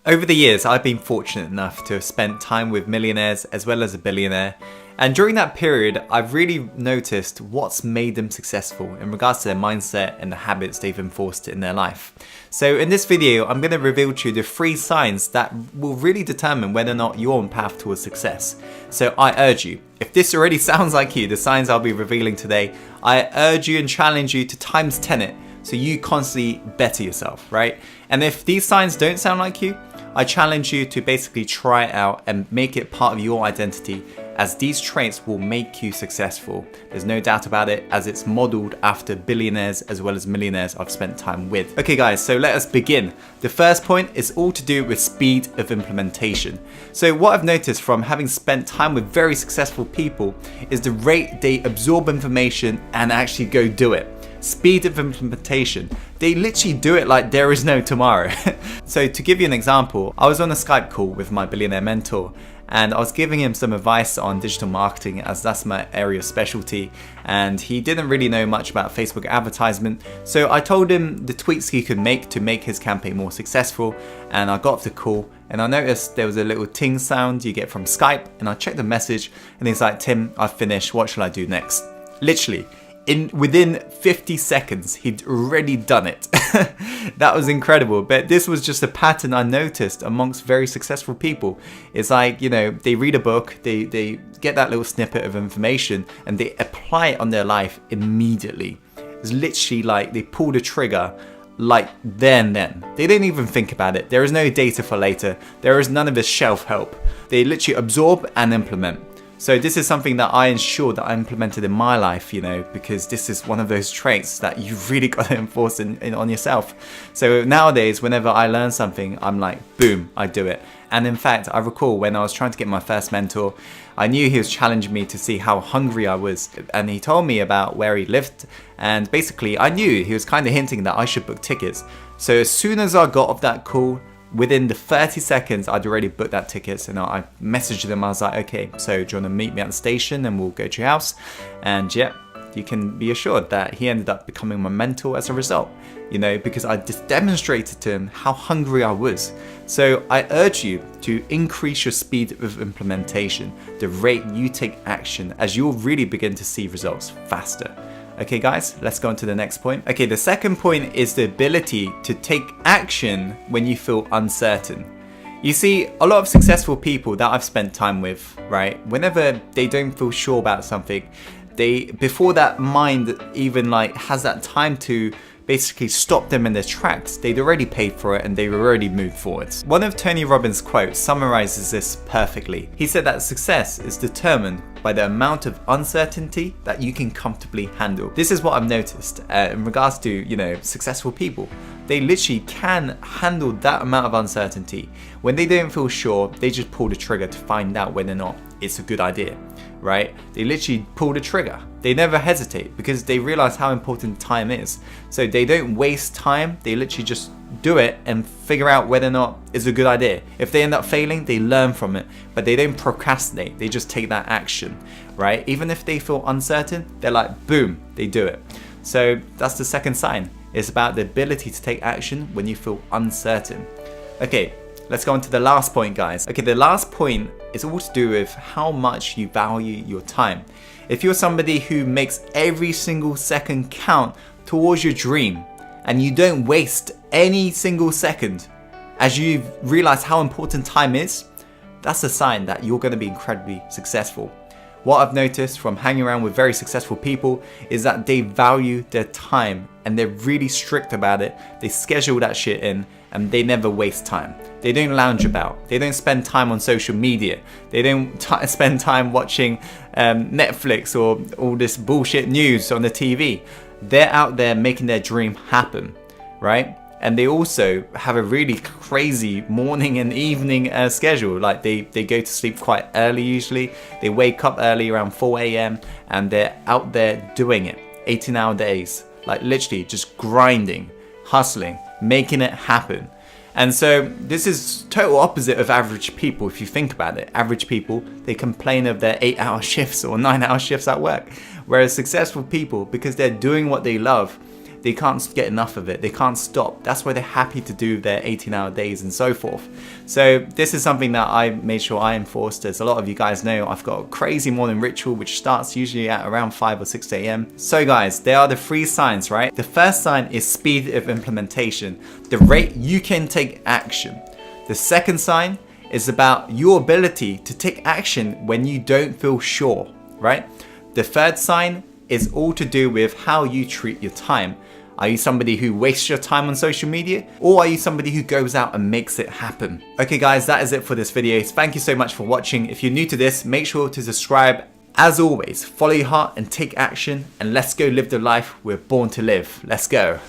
Over the years, I've been fortunate enough to have spent time with millionaires as well as a billionaire. And during that period, I've really noticed what's made them successful in regards to their mindset and the habits they've enforced in their life. So in this video, I'm going to reveal to you the 3 signs that will really determine whether or not you're on path towards success. So I urge you, if this already sounds like you, the signs I'll be revealing today, I urge you and challenge you to times 10 it so you constantly better yourself, right? And if these signs don't sound like you, I challenge you to basically try it out and make it part of your identity, as these traits will make you successful. There's no doubt about it, as it's modeled after billionaires as well as millionaires I've spent time with. Okay guys, so let us begin. The first point is all to do with speed of implementation. So what I've noticed from having spent time with very successful people is the rate they absorb information and actually go do it. Speed of implementation. They literally do it like there is no tomorrow. So to give you an example, I was on a Skype call with my billionaire mentor and I was giving him some advice on digital marketing, as that's my area of specialty, and he didn't really know much about Facebook advertisement. So I told him the tweaks he could make to make his campaign more successful, and I got off the call and I noticed there was a little ting sound you get from Skype, and I checked the message and he's like, "Tim, I've finished, what shall I do next?" Literally, within 50 seconds, he'd already done it. That was incredible. But this was just a pattern I noticed amongst very successful people. It's like, you know, they read a book, they get that little snippet of information and they apply it on their life immediately. It's literally like they pull the trigger like then. They don't even think about it. There is no data for later. There is none of this shelf help. They literally absorb and implement. So this is something that I ensure that I implemented in my life, you know, because this is one of those traits that you've really got to enforce on yourself. So nowadays, whenever I learn something, I'm like, boom, I do it. And in fact, I recall when I was trying to get my first mentor, I knew he was challenging me to see how hungry I was. And he told me about where he lived. And basically, I knew he was kind of hinting that I should book tickets. So as soon as I got off that call, within the 30 seconds, I'd already booked that tickets, and I messaged them. I was like, okay, so do you want to meet me at the station and we'll go to your house? And yeah, you can be assured that he ended up becoming my mentor as a result, you know, because I just demonstrated to him how hungry I was. So I urge you to increase your speed of implementation, the rate you take action, as you'll really begin to see results faster. Okay guys, let's go on to the next point. Okay, the second point is the ability to take action when you feel uncertain. You see, a lot of successful people that I've spent time with, right, whenever they don't feel sure about something, before that mind even like has that time to basically stop them in their tracks, they'd already paid for it and they've already moved forwards. One of Tony Robbins' quotes summarizes this perfectly. He said that success is determined by the amount of uncertainty that you can comfortably handle. This is what I've noticed in regards to, you know, successful people. They literally can handle that amount of uncertainty. When they don't feel sure, they just pull the trigger to find out whether or not it's a good idea, right? They literally pull the trigger. They never hesitate because they realize how important time is. So they don't waste time, they literally just do it and figure out whether or not it's a good idea. If they end up failing, they learn from it, but they don't procrastinate, they just take that action, right? Even if they feel uncertain, they're like, boom, they do it. So that's the second sign. It's about the ability to take action when you feel uncertain. Okay, let's go on to the last point, guys. Okay, the last point is all to do with how much you value your time. If you're somebody who makes every single second count towards your dream and you don't waste any single second as you realize how important time is, that's a sign that you're going to be incredibly successful. What I've noticed from hanging around with very successful people is that they value their time and they're really strict about it. They schedule that shit in and they never waste time. They don't lounge about. They don't spend time on social media. They don't spend time watching Netflix or all this bullshit news on the TV. They're out there making their dream happen, right? And they also have a really crazy morning and evening schedule. Like they go to sleep quite early usually. They wake up early around 4 a.m. and they're out there doing it. 18-hour days. Like literally just grinding, hustling, making it happen. And so this is total opposite of average people if you think about it. Average people, they complain of their 8-hour shifts or 9-hour shifts at work. Whereas successful people, because they're doing what they love, they can't get enough of it. They can't stop. That's why they're happy to do their 18-hour days and so forth. So this is something that I made sure I enforced. As a lot of you guys know, I've got a crazy morning ritual which starts usually at around 5 or 6 a.m. So guys, there are the 3 signs, right? The first sign is speed of implementation, the rate you can take action. The second sign is about your ability to take action when you don't feel sure, right? The third sign is all to do with how you treat your time. Are you somebody who wastes your time on social media, or are you somebody who goes out and makes it happen? Okay guys, that is it for this video. Thank you so much for watching. If you're new to this, make sure to subscribe. As always, follow your heart and take action, and let's go live the life we're born to live. Let's go.